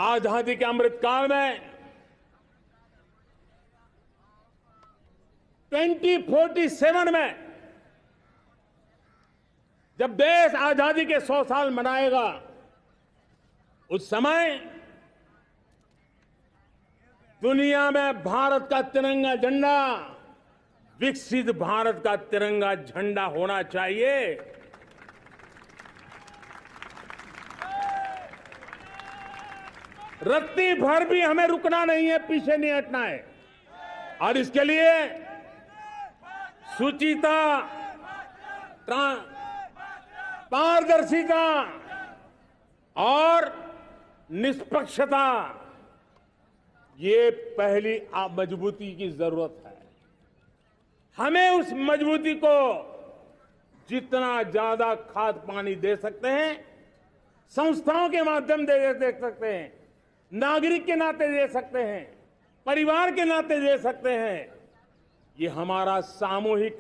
आजादी के अमृत काल में 2047 में जब देश आजादी के 100 साल मनाएगा, उस समय दुनिया में भारत का तिरंगा झंडा विकसित भारत का तिरंगा झंडा होना चाहिए। रत्ती भर भी हमें रुकना नहीं है, पीछे नहीं हटना है। और इसके लिए शुचिता, पारदर्शिता और निष्पक्षता, ये पहली मजबूती की जरूरत है। हमें उस मजबूती को जितना ज्यादा खाद पानी दे सकते हैं, संस्थाओं के माध्यम से दे सकते हैं, नागरिक के नाते दे सकते हैं, परिवार के नाते दे सकते हैं, ये हमारा सामूहिक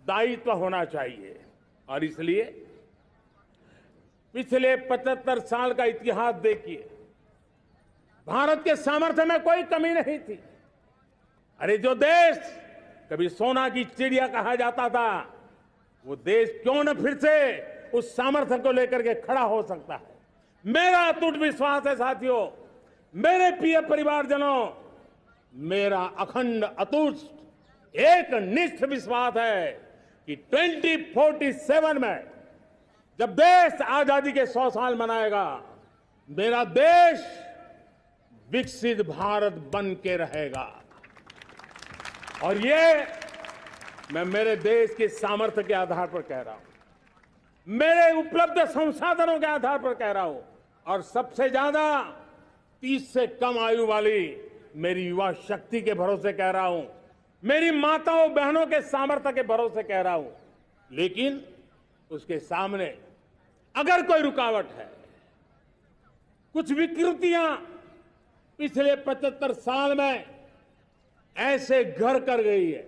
दायित्व होना चाहिए। और इसलिए पिछले 75 साल का इतिहास देखिए, भारत के सामर्थ्य में कोई कमी नहीं थी। अरे जो देश कभी सोना की चिड़िया कहा जाता था, वो देश क्यों न फिर से उस सामर्थ्य को लेकर के खड़ा हो सकता है। मेरा अटूट विश्वास है साथियों, मेरे प्रिय परिवारजनों, मेरा अखंड अटूट एक निष्ठ विश्वास है कि 2047 में जब देश आजादी के 100 साल मनाएगा, मेरा देश विकसित भारत बन के रहेगा। और ये मैं मेरे देश के सामर्थ्य के आधार पर कह रहा हूं, मेरे उपलब्ध संसाधनों के आधार पर कह रहा हूं, और सबसे ज्यादा 30 से कम आयु वाली मेरी युवा शक्ति के भरोसे कह रहा हूं, मेरी माताओं बहनों के सामर्थ्य के भरोसे कह रहा हूं। लेकिन उसके सामने अगर कोई रुकावट है, कुछ विकृतियां पिछले 75 साल में ऐसे घर कर गई है,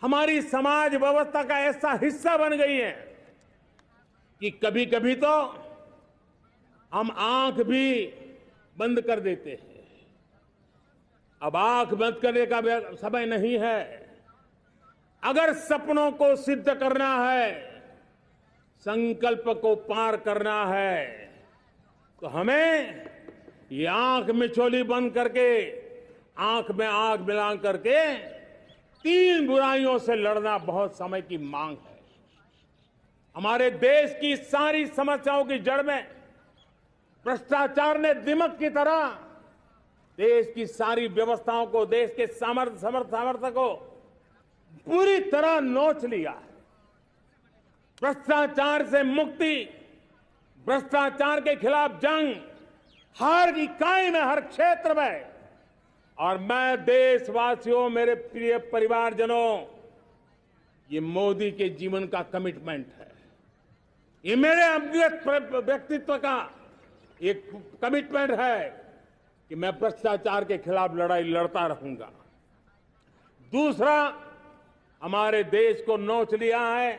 हमारी समाज व्यवस्था का ऐसा हिस्सा बन गई है कि कभी कभी तो हम आंख भी बंद कर देते हैं। अब आंख बंद करने का समय नहीं है। अगर सपनों को सिद्ध करना है, संकल्प को पार करना है, तो हमें ये आंख मिचौली बंद करके, आंख में आंख मिला करके 3 बुराइयों से लड़ना बहुत समय की मांग है। हमारे देश की सारी समस्याओं की जड़ में भ्रष्टाचार ने दिमक की तरह देश की सारी व्यवस्थाओं को, देश के सामर्थ्य को पूरी तरह नोच लिया है। भ्रष्टाचार से मुक्ति, भ्रष्टाचार के खिलाफ जंग हर इकाई में, हर क्षेत्र में। और मैं देशवासियों, मेरे प्रिय परिवारजनों, ये मोदी के जीवन का कमिटमेंट है। ये मेरे व्यक्तित्व का एक कमिटमेंट है कि मैं भ्रष्टाचार के खिलाफ लड़ाई लड़ता रहूंगा। दूसरा, हमारे देश को नोच लिया है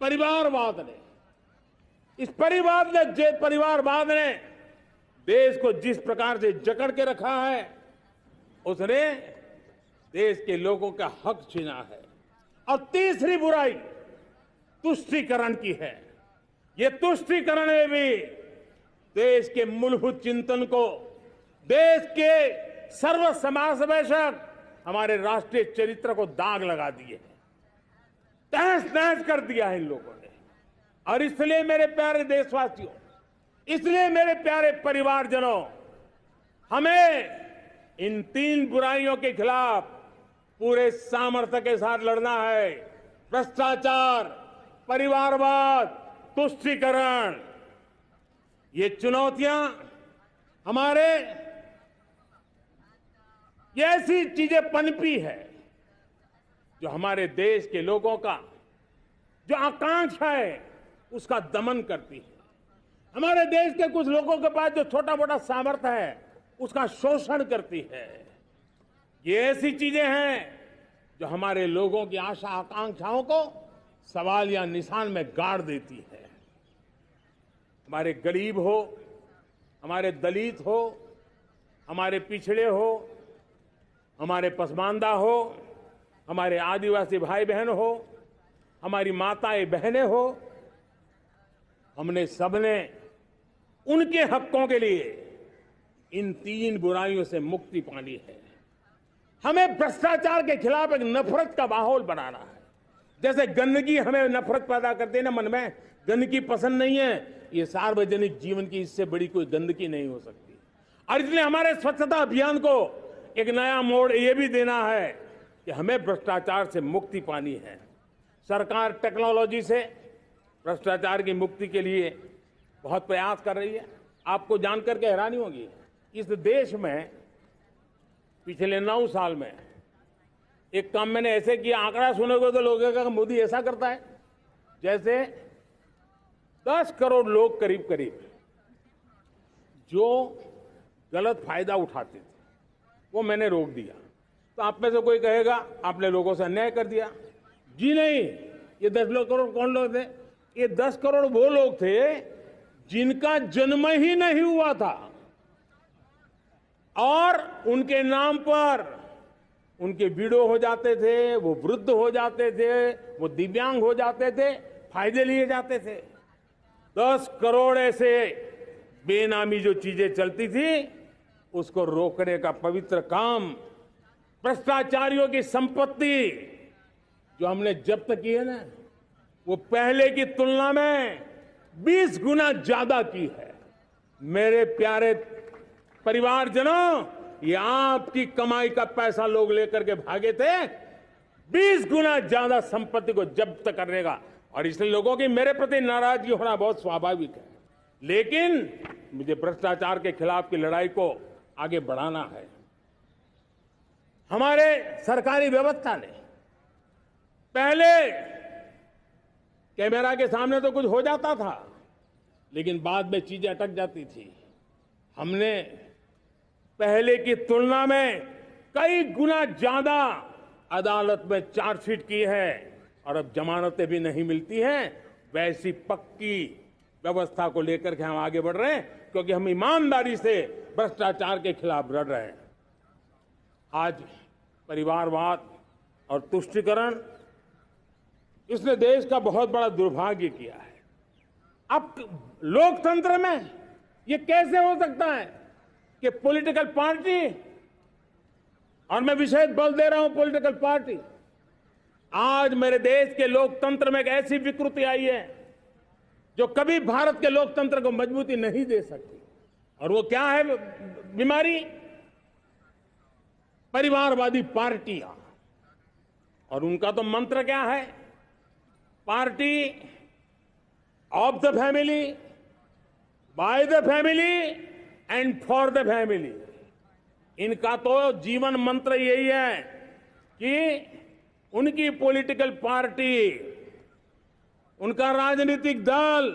परिवारवाद ने। इस परिवारवाद ने देश को जिस प्रकार से जकड़ के रखा है, उसने देश के लोगों का हक छीना है। और तीसरी बुराई तुष्टीकरण की है। ये तुष्टीकरण में भी देश के मूलभूत चिंतन को, देश के सर्व समावेशक हमारे राष्ट्रीय चरित्र को दाग लगा दिए हैं, तहस नहस कर दिया है इन लोगों ने। और इसलिए मेरे प्यारे देशवासियों, इसलिए मेरे प्यारे परिवारजनों, हमें इन 3 बुराइयों के खिलाफ पूरे सामर्थ्य के साथ लड़ना है। भ्रष्टाचार, परिवारवाद, तुष्टीकरण, ये चुनौतियां हमारे, ये ऐसी चीजें पनपी है जो हमारे देश के लोगों का जो आकांक्षा है उसका दमन करती है। हमारे देश के कुछ लोगों के पास जो छोटा मोटा सामर्थ्य है उसका शोषण करती है। ये ऐसी चीजें हैं जो हमारे लोगों की आशा आकांक्षाओं को सवाल या निशान में गाड़ देती है। हमारे गरीब हो, हमारे दलित हो, हमारे पिछड़े हो, हमारे पसमानदा हो, हमारे आदिवासी भाई बहन हो, हमारी माताएं बहनें हो, हमने सबने उनके हकों के लिए इन 3 बुराइयों से मुक्ति पानी है। हमें भ्रष्टाचार के खिलाफ एक नफरत का माहौल बनाना है। जैसे गंदगी हमें नफरत पैदा करती है ना मन में, गंदगी पसंद नहीं है, ये सार्वजनिक जीवन की इससे बड़ी कोई गंदगी नहीं हो सकती। और इसलिए हमारे स्वच्छता अभियान को एक नया मोड़ ये भी देना है कि हमें भ्रष्टाचार से मुक्ति पानी है। सरकार टेक्नोलॉजी से भ्रष्टाचार की मुक्ति के लिए बहुत प्रयास कर रही है। आपको जानकर के हैरानी होगी, इस देश में पिछले 9 साल में एक काम मैंने ऐसे किया, आंकड़ा सुनोगे तो लोग कहेंगे मोदी ऐसा करता है, जैसे 10 करोड़ लोग करीब करीब जो गलत फायदा उठाते थे वो मैंने रोक दिया। तो आप में से कोई कहेगा आपने लोगों से अन्याय कर दिया। जी नहीं, ये 10 करोड़ कौन लोग थे? ये 10 करोड़ वो लोग थे जिनका जन्म ही नहीं हुआ था और उनके नाम पर उनके विडो हो जाते थे, वो वृद्ध हो जाते थे, वो दिव्यांग हो जाते थे, फायदे लिए जाते थे। 10 करोड़ ऐसे बेनामी जो चीजें चलती थी उसको रोकने का पवित्र काम, भ्रष्टाचारियों की संपत्ति जो हमने जब्त की है ना, वो पहले की तुलना में 20 गुना ज्यादा की है। मेरे प्यारे परिवारजनों, ये आपकी कमाई का पैसा लोग लेकर के भागे थे, 20 गुना ज्यादा संपत्ति को जब्त करने का। और इसलिए लोगों की मेरे प्रति नाराजगी होना बहुत स्वाभाविक है, लेकिन मुझे भ्रष्टाचार के खिलाफ की लड़ाई को आगे बढ़ाना है। हमारे सरकारी व्यवस्था ने पहले कैमरा के सामने तो कुछ हो जाता था, लेकिन बाद में चीजें अटक जाती थी। हमने पहले की तुलना में कई गुना ज्यादा अदालत में चार्जशीट की है और अब जमानतें भी नहीं मिलती हैं। वैसी पक्की व्यवस्था को लेकर के हम आगे बढ़ रहे हैं, क्योंकि हम ईमानदारी से भ्रष्टाचार के खिलाफ लड़ रहे हैं। आज परिवारवाद और तुष्टीकरण, इसने देश का बहुत बड़ा दुर्भाग्य किया है। अब लोकतंत्र में ये कैसे हो सकता है कि पॉलिटिकल पार्टी, और मैं विशेष बल दे रहा हूं पॉलिटिकल पार्टी, आज मेरे देश के लोकतंत्र में एक ऐसी विकृति आई है जो कभी भारत के लोकतंत्र को मजबूती नहीं दे सकती। और वो क्या है बीमारी? परिवारवादी पार्टियां। और उनका तो मंत्र क्या है? Party of the family, by the family and for the family. इनका तो जीवन मंत्र यही है कि उनकी पॉलिटिकल पार्टी, उनका राजनीतिक दल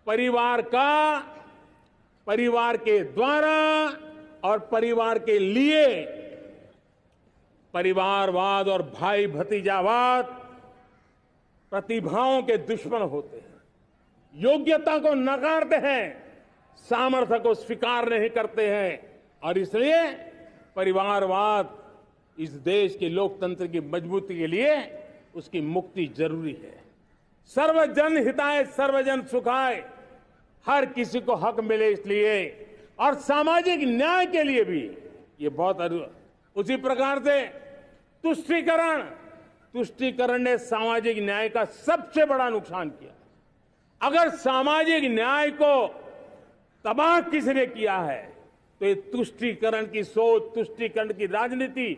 परिवार का, परिवार के द्वारा और परिवार के लिए, परिवारवाद और भाई भतीजावाद प्रतिभाओं के दुश्मन होते हैं, योग्यता को नकारते हैं, सामर्थ्य को स्वीकार नहीं करते हैं। और इसलिए परिवारवाद इस देश के लोकतंत्र की मजबूती के लिए उसकी मुक्ति जरूरी है। सर्वजन हिताय सर्वजन सुखाय, हर किसी को हक मिले इसलिए, और सामाजिक न्याय के लिए भी ये बहुत। उसी प्रकार से तुष्टीकरण ने सामाजिक न्याय का सबसे बड़ा नुकसान किया। अगर सामाजिक न्याय को तबाह किसने किया है तो ये तुष्टीकरण की सोच, तुष्टीकरण की राजनीति,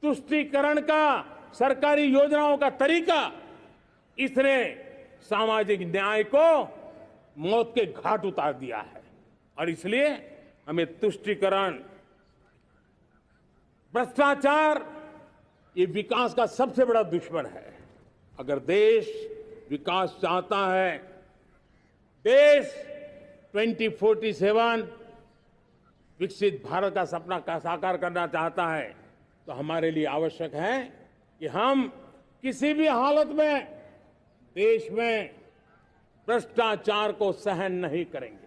तुष्टीकरण का सरकारी योजनाओं का तरीका, इसने सामाजिक न्याय को मौत के घाट उतार दिया है। और इसलिए हमें तुष्टीकरण, भ्रष्टाचार, ये विकास का सबसे बड़ा दुश्मन है। अगर देश विकास चाहता है, देश 2047 विकसित भारत का सपना का साकार करना चाहता है, तो हमारे लिए आवश्यक है कि हम किसी भी हालत में देश में भ्रष्टाचार को सहन नहीं करेंगे।